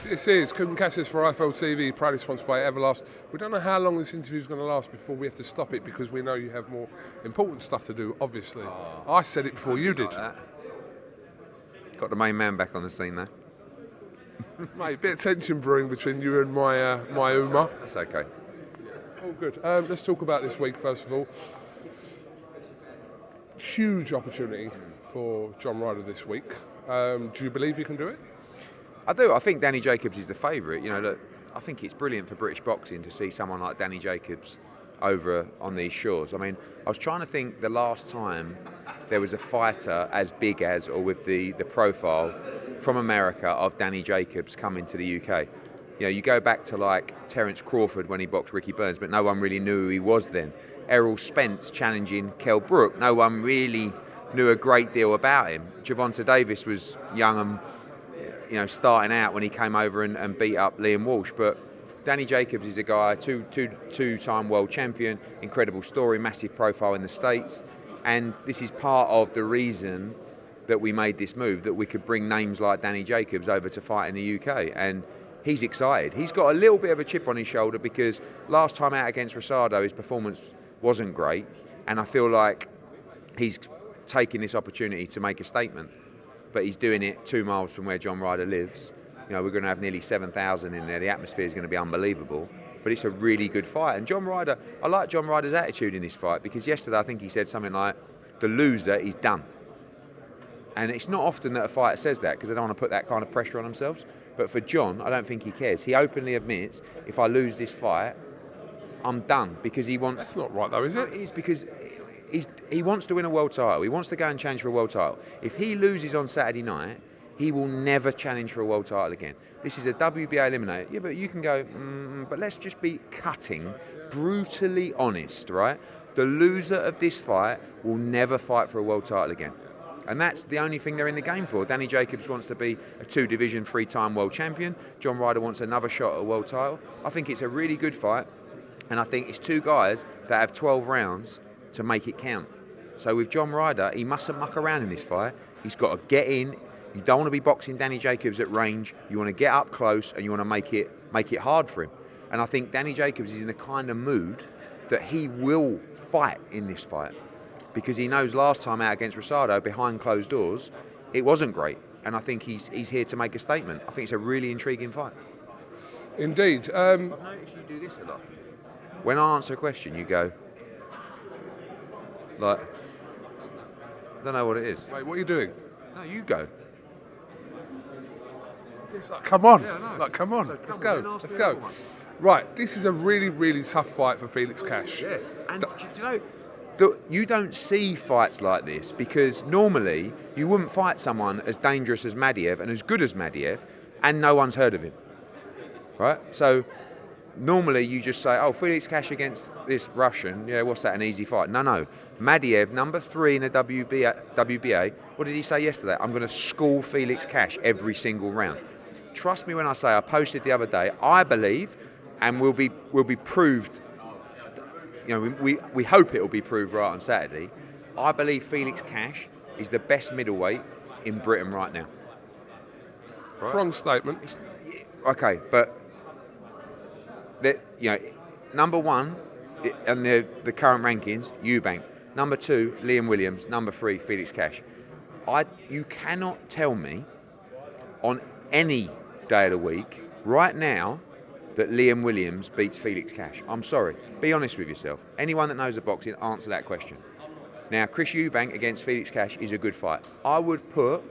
This is KUGAN CASSIUS for IFL TV, proudly sponsored by Everlast. We don't know how long this interview is going to last before we have to stop it because we know you have more important stuff to do, obviously. I said it before you did. Got the main man back on the scene though. Mate, a bit of tension brewing between you and my Uma. That's okay. All good. Let's talk about this week first of all. Huge opportunity for John Ryder this week. Do you believe you can do it? I do. I think Danny Jacobs is the favourite. You know, look, I think it's brilliant for British boxing to see someone like Danny Jacobs over on these shores. I mean, I was trying to think the last time there was a fighter as big as, or with the profile from America of Danny Jacobs coming to the UK. You know, you go back to like Terence Crawford when he boxed Ricky Burns, but no one really knew who he was then. Errol Spence challenging Kell Brook, no one really knew a great deal about him. Gervonta Davis was young and, you know, starting out when he came over and beat up Liam Walsh. But Danny Jacobs is a guy, two-time world champion, incredible story, massive profile in the States. And this is part of the reason that we made this move, that we could bring names like Danny Jacobs over to fight in the UK. And he's excited. He's got a little bit of a chip on his shoulder because last time out against Rosado, his performance wasn't great. And I feel like he's taking this opportunity to make a statement. But he's doing it 2 miles from where John Ryder lives. You know, we're going to have nearly 7,000 in there. The atmosphere is going to be unbelievable. But it's a really good fight. And John Ryder, I like John Ryder's attitude in this fight because yesterday I think he said something like, the loser is done. And it's not often that a fighter says that because they don't want to put that kind of pressure on themselves. But for John, I don't think he cares. He openly admits, if I lose this fight, I'm done, because he wants... That's not right though, is it? It is, because he wants to win a world title. He wants to go and challenge for a world title. If he loses on Saturday night, he will never challenge for a world title again. This is a WBA eliminator. Yeah, but you can go, but let's just be cutting, brutally honest, right? The loser of this fight will never fight for a world title again. And that's the only thing they're in the game for. Danny Jacobs wants to be a 2-division, 3-time world champion. John Ryder wants another shot at a world title. I think it's a really good fight. And I think it's two guys that have 12 rounds to make it count. So with John Ryder, he mustn't muck around in this fight. He's got to get in. You don't want to be boxing Danny Jacobs at range. You want to get up close and you want to make it hard for him. And I think Danny Jacobs is in the kind of mood that he will fight in this fight, because he knows last time out against Rosado, behind closed doors, it wasn't great. And I think he's here to make a statement. I think it's a really intriguing fight. Indeed. I've noticed you do this a lot. When I answer a question, you go, like, I don't know what it is. Mate, what are you doing? No, you go. It's like, come on. Yeah, I know. Like, come on. So Let's come on, go. ask Let's me go. another one. Right, this is a really, really tough fight for Felix Cash. Yes. And do you know, you don't see fights like this because normally you wouldn't fight someone as dangerous as Madiev and as good as Madiev and no one's heard of him, right? So normally you just say, oh, Felix Cash against this Russian, yeah, what's that, an easy fight? No. Madiev, number 3 in the WBA, what did he say yesterday? I'm going to school Felix Cash every single round. Trust me when I say, I posted the other day, I believe, and will be proved, you know, we hope it will be proved right on Saturday. I believe Felix Cash is the best middleweight in Britain right now. Right? Strong statement. Okay, but you know, number 1 and the current rankings, Eubank. Number 2, Liam Williams. Number 3, Felix Cash. You cannot tell me on any day of the week right now that Liam Williams beats Felix Cash. I'm sorry. Be honest with yourself. Anyone that knows the boxing, answer that question. Now, Chris Eubank against Felix Cash is a good fight. I would put,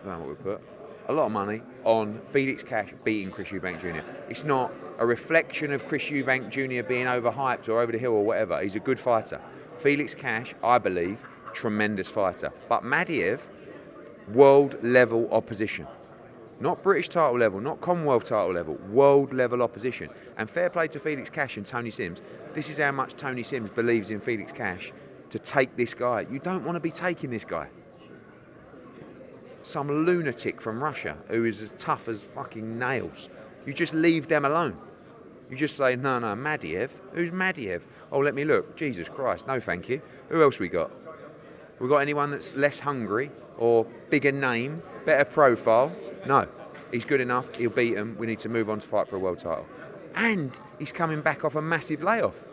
I don't know what we'd put, a lot of money on Felix Cash beating Chris Eubank Jr. It's not a reflection of Chris Eubank Jr. being overhyped or over the hill or whatever. He's a good fighter. Felix Cash, I believe, tremendous fighter. But Madiev, world level opposition. Not British title level, not Commonwealth title level, world level opposition. And fair play to Felix Cash and Tony Sims. This is how much Tony Sims believes in Felix Cash to take this guy. You don't want to be taking this guy. Some lunatic from Russia who is as tough as fucking nails. You just leave them alone. You just say, no, Madiev. Who's Madiev? Oh, let me look. Jesus Christ, no thank you. Who else we got? We got anyone that's less hungry or bigger name, better profile? No, he's good enough. He'll beat him. We need to move on to fight for a world title. And he's coming back off a massive layoff.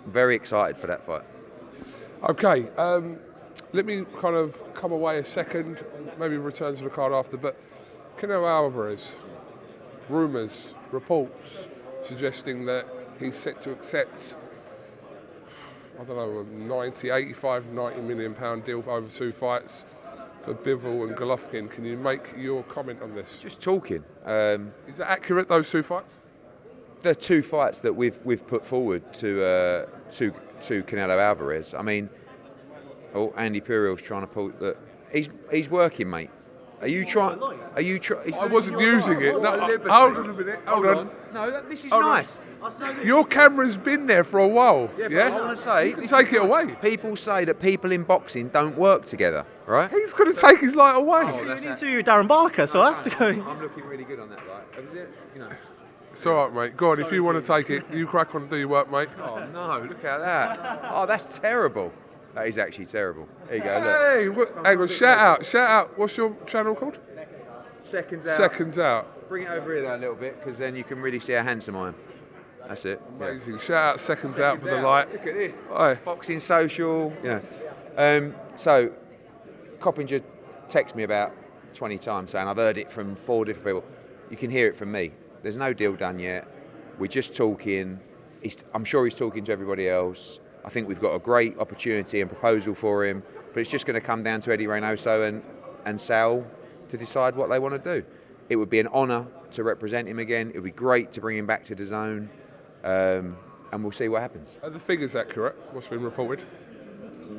Very excited for that fight. Okay, let me kind of come away a second, maybe return to the card after, but Canelo Alvarez, rumours, reports suggesting that he's set to accept, I don't know, a 90, 85, 90 million pound deal for over 2 fights for Bivol and Golovkin. Can you make your comment on this? Just talking. Is that accurate, those 2 fights? The 2 fights that we've put forward to Canelo Alvarez. I mean, Andy Puriel's trying to pull that. He's working, mate. Are you trying? I wasn't using it. No, hold on a minute. Hold on. No, this is Hold nice. Your camera's been there for a while. Yeah, Yeah. but I want to say, you can take it away. People say that people in boxing don't work together, right? He's going to take his light away. You need to Darren Barker, so I have to go. I'm looking really good on that light. You know. It's all right, mate. Go on, if you want to take it, you crack on and do your work, mate. Oh no, look at that. Oh, that's terrible. That is actually terrible. There you go, look. Hey, hang on, shout out. What's your channel called? Seconds out. Seconds Out. Bring it over here though a little bit, because then you can really see how handsome I am. That's it. Yeah. Amazing. Shout out Seconds Out for the light. Look at this. Aye. Boxing Social. So Coppinger texted me about 20 times saying I've heard it from 4 different people. You can hear it from me. There's no deal done yet. We're just talking. I'm sure he's talking to everybody else. I think we've got a great opportunity and proposal for him, but it's just going to come down to Eddie Reynoso and Sal to decide what they want to do. It would be an honour to represent him again. It would be great to bring him back to the zone, and we'll see what happens. Are the figures accurate? What's been reported?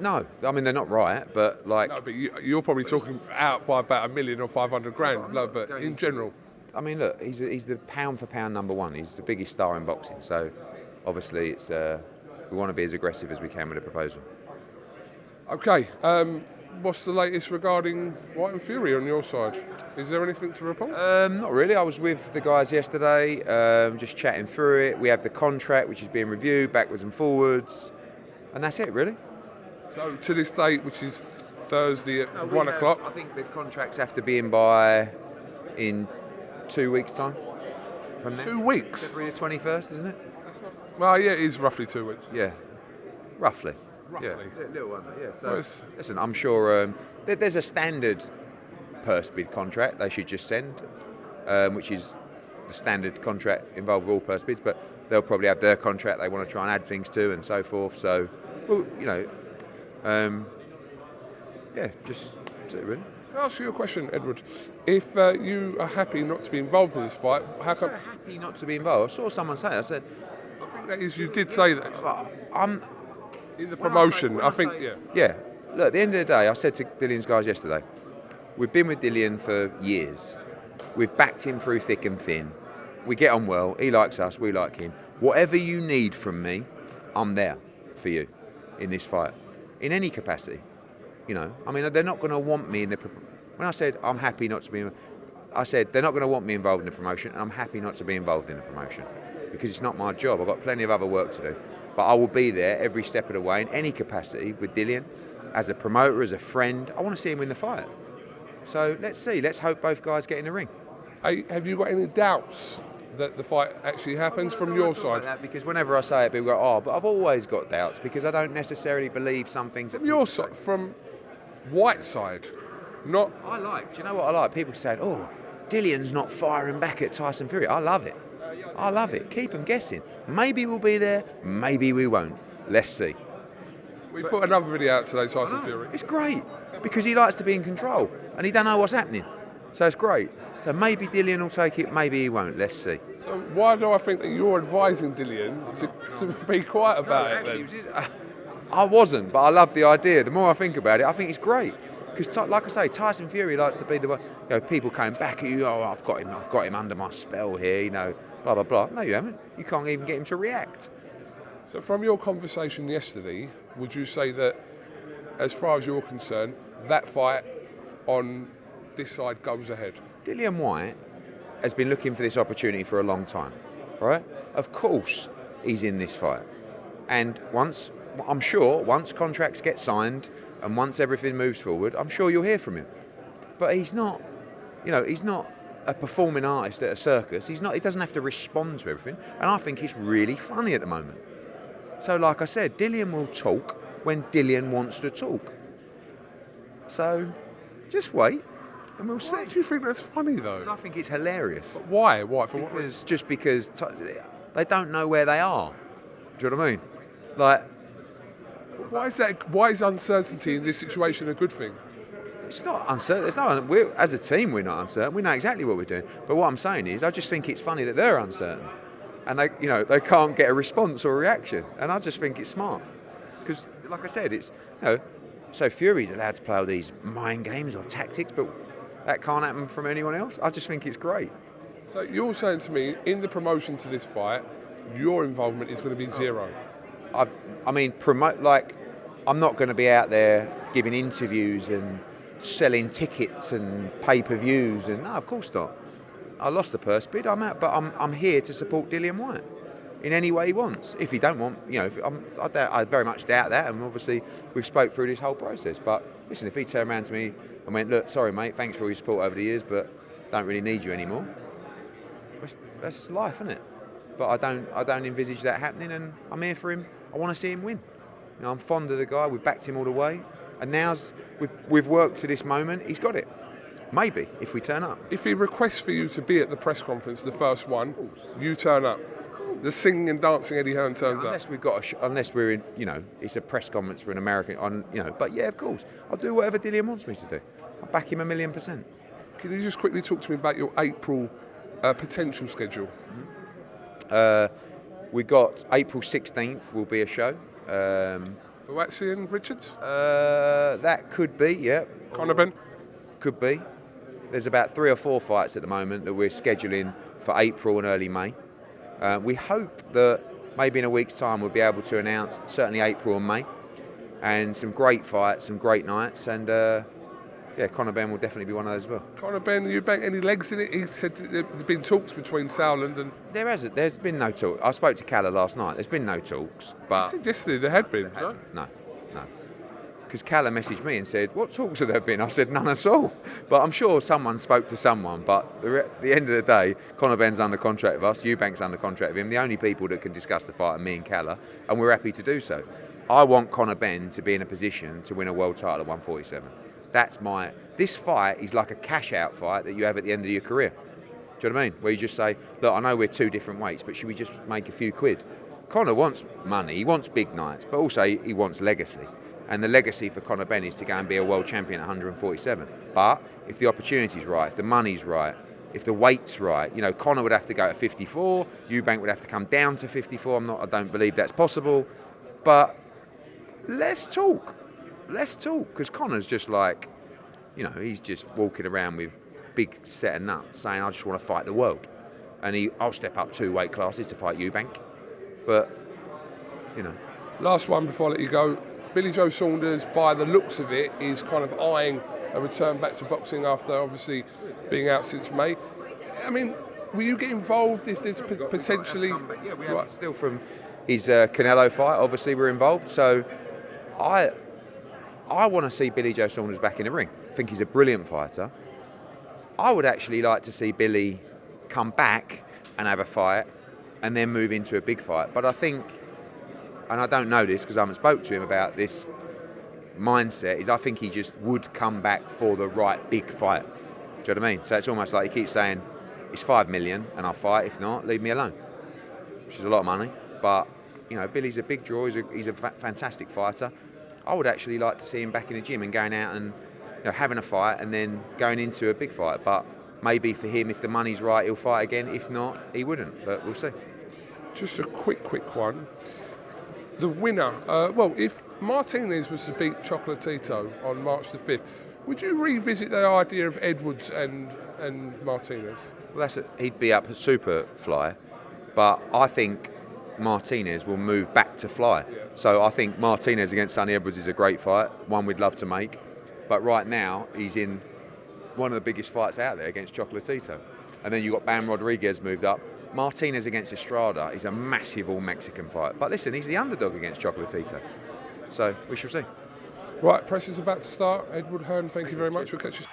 No, I mean they're not right, but like. No, but you're probably talking out by about $1 million or 500 grand. No, but in general. I mean, look, he's the pound for pound number 1. He's the biggest star in boxing, so obviously it's we want to be as aggressive as we can with the proposal. Okay, what's the latest regarding Whyte and Fury on your side? Is there anything to report? Not really. I was with the guys yesterday, just chatting through it. We have the contract, which is being reviewed backwards and forwards, and that's it, really. So to this date, which is Thursday at 1 o'clock. I think the contracts have to be in 2 weeks' time. From there. 2 weeks? February the 21st, isn't it? Well, yeah, it is roughly 2 weeks. Yeah, roughly. Roughly. Yeah, little one. Yeah. So Well, listen, I'm sure there's a standard purse bid contract they should just send, which is the standard contract involved with all purse bids. But they'll probably have their contract they want to try and add things to and so forth. So, well, just that's it, really. I'll ask you a question, Edward. If you are happy not to be involved in this fight, how come? I'm happy not to be involved. I saw someone say it. I said, I think that is, you did say that I'm. in the promotion. Yeah. Yeah. Look, at the end of the day, I said to Dillian's guys yesterday, we've been with Dillian for years. We've backed him through thick and thin. We get on well. He likes us. We like him. Whatever you need from me, I'm there for you in this fight, in any capacity. I mean, they're not going to want me in the. When I said I'm happy not to be, I said they're not going to want me involved in the promotion, and I'm happy not to be involved in the promotion because it's not my job. I've got plenty of other work to do, but I will be there every step of the way in any capacity with Dillian, as a promoter, as a friend. I want to see him win the fight. So let's see. Let's hope both guys get in the ring. Hey, have you got any doubts that the fight actually happens from your side? Like that, because whenever I say it, people go, "Oh," but I've always got doubts because I don't necessarily believe some things. From your side, from Whyte's side, not. Do you know what I like? People saying, "Oh, Dillian's not firing back at Tyson Fury." I love it. I love it. Keep them guessing. Maybe we'll be there. Maybe we won't. Let's see. We put another video out today, Tyson Fury. It's great because he likes to be in control and he don't know what's happening. So it's great. So maybe Dillian will take it. Maybe he won't. Let's see. So why do I think that you're advising Dillian to be quiet about it? Then? I wasn't, but I love the idea. The more I think about it, I think it's great. Because, like I say, Tyson Fury likes to be the one. People came back at you. Oh, I've got him under my spell here. Blah blah blah. No, you haven't. You can't even get him to react. So, from your conversation yesterday, would you say that, as far as you're concerned, that fight on this side goes ahead? Dillian Whyte has been looking for this opportunity for a long time, right? Of course, he's in this fight, and once contracts get signed and once everything moves forward, I'm sure you'll hear from him. but he's not, he's not a performing artist at a circus. He doesn't have to respond to everything, and I think it's really funny at the moment. So, like I said, Dillian will talk when Dillian wants to talk. So, just wait, and we'll see. Why do you think that's funny, though? I think it's hilarious. But why? Why? For what reason? Because they don't know where they are. Do you know what I mean? Like, Why is that? Why is uncertainty in this situation a good thing? it's not uncertain. As a team, we're not uncertain. We know exactly what we're doing. But what I'm saying is, I just think it's funny that they're uncertain, and they can't get a response or a reaction. And I just think it's smart, because, like I said, it's so Fury's allowed to play all these mind games or tactics, but that can't happen from anyone else. I just think it's great. So you're saying to me, in the promotion to this fight, your involvement is going to be zero? I'm not going to be out there giving interviews and selling tickets and pay-per-views, and no, of course not. I lost the purse bid. I'm out, but I'm here to support Dillian Whyte in any way he wants. If he don't want, I very much doubt that, and obviously we've spoke through this whole process. But listen, if he turned around to me and went, "Look, sorry mate, thanks for all your support over the years, but don't really need you anymore," that's life, isn't it? But I don't envisage that happening, and I'm here for him. I want to see him win. I'm fond of the guy. We've backed him all the way, and now's we've worked to this moment. He's got it. Maybe if we turn up. If he requests for you to be at the press conference, the first one, you turn up. The singing and dancing Eddie Hearn turns unless up. We've got unless we're in, it's a press conference for an American. But yeah, of course, I'll do whatever Dillian wants me to do. I'll back him 1,000,000%. Can you just quickly talk to me about your April potential schedule? We got April 16th will be a show. Buatsi and Richards? That could be, yeah. Conor Ben? Could be. There's about 3 or 4 fights at the moment that we're scheduling for April and early May. We hope that maybe in a week's time we'll be able to announce certainly April and May, and some great fights, some great nights, and Conor Ben will definitely be one of those as well. Conor Ben, you bank any legs in it? He said there's been talks between Sauerland and... There's been no talk. I spoke to Calla last night. There's been no talks, but... I suggested there had been, No. Because Calla messaged me and said, "What talks have there been?" I said, "None at all." But I'm sure someone spoke to someone. But at the end of the day, Conor Ben's under contract with us. Eubank's under contract with him. The only people that can discuss the fight are me and Calla, and we're happy to do so. I want Conor Ben to be in a position to win a world title at 147. This fight is like a cash-out fight that you have at the end of your career. Do you know what I mean? Where you just say, "Look, I know we're 2 different weights, but should we just make a few quid?" Conor wants money. He wants big nights, but also he wants legacy. And the legacy for Conor Ben is to go and be a world champion at 147. But if the opportunity's right, if the money's right, if the weight's right, Conor would have to go to 54. Eubank would have to come down to 54. I don't believe that's possible. But let's talk. Because Conor's just like, he's just walking around with big set of nuts saying, "I just want to fight the world." And I'll step up 2 weight classes to fight Eubank. But, Last one before I let you go. Billy Joe Saunders, by the looks of it, is kind of eyeing a return back to boxing after obviously being out since May. I mean, will you get involved if there's potentially... Yeah, we have still from his Canelo fight, obviously we're involved. So I want to see Billy Joe Saunders back in the ring. I think he's a brilliant fighter. I would actually like to see Billy come back and have a fight and then move into a big fight. But I think... and I don't know this because I haven't spoke to him about this mindset, I think he just would come back for the right big fight. Do you know what I mean? So it's almost like he keeps saying, "It's 5 million and I'll fight. If not, leave me alone." Which is a lot of money. But, Billy's a big draw. He's a fantastic fighter. I would actually like to see him back in the gym and going out and having a fight and then going into a big fight. But maybe for him, if the money's right, he'll fight again. If not, he wouldn't. But we'll see. Just a quick one. The winner, if Martinez was to beat Chocolatito on March the 5th, would you revisit the idea of Edwards and Martinez? Well, he'd be up at super fly, but I think Martinez will move back to fly. Yeah. So I think Martinez against Sonny Edwards is a great fight, one we'd love to make. But right now, he's in one of the biggest fights out there against Chocolatito. And then you've got Bam Rodriguez moved up. Martinez against Estrada is a massive all-Mexican fight. But listen, he's the underdog against Chocolatito. So we shall see. Right, press is about to start. Edward Hearn, thank you very much. We'll catch you.